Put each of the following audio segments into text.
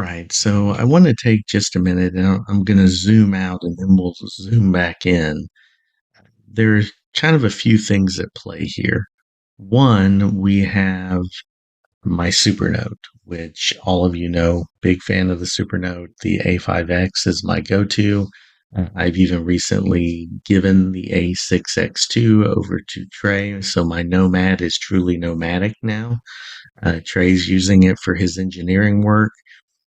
right. So I want to take just a minute and I'm going to zoom out and then we'll zoom back in. There's kind of a few things at play here. One, we have my Supernote, which all of you know, big fan of the Supernote. The A5X is my go-to. I've even recently given the A6X2 over to Trey, so my Nomad is truly nomadic now. Trey's using it for his engineering work.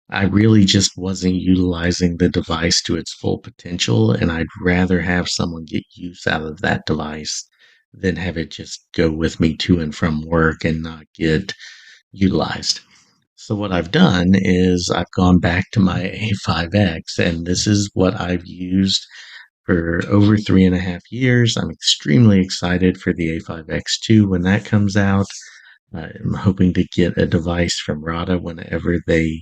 I really just wasn't utilizing the device to its full potential, and I'd rather have someone get use out of that device than have it just go with me to and from work and not get utilized. So what I've done is I've gone back to my A5X, and this is what I've used for over 3.5 years. I'm extremely excited for the A5X2 when that comes out. I'm hoping to get a device from RADA whenever they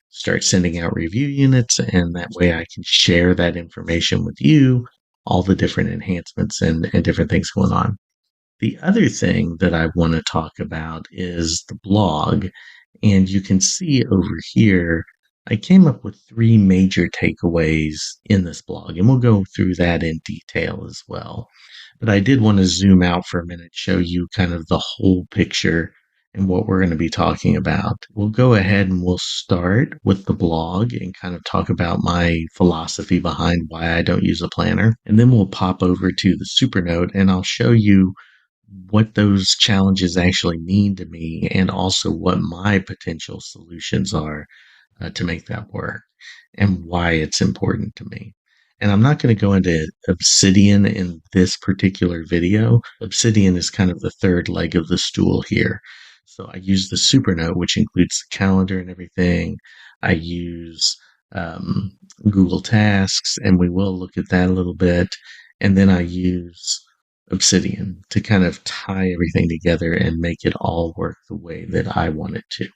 start sending out review units, and that way I can share that information with you, all the different enhancements and different things going on. The other thing that I want to talk about is the blog. And you can see over here, I came up with three major takeaways in this blog, and we'll go through that in detail as well. But I did want to zoom out for a minute, show you kind of the whole picture and what we're going to be talking about. We'll go ahead and we'll start with the blog and kind of talk about my philosophy behind why I don't use a planner. And then we'll pop over to the Supernote and I'll show you what those challenges actually mean to me and also what my potential solutions are to make that work and why it's important to me. And I'm not going to go into Obsidian in this particular video. Obsidian is kind of the third leg of the stool here. So I use the Supernote, which includes the calendar and everything. I use um, Google Tasks, and we will look at that a little bit. And then I use Obsidian to kind of tie everything together and make it all work the way that I want it to.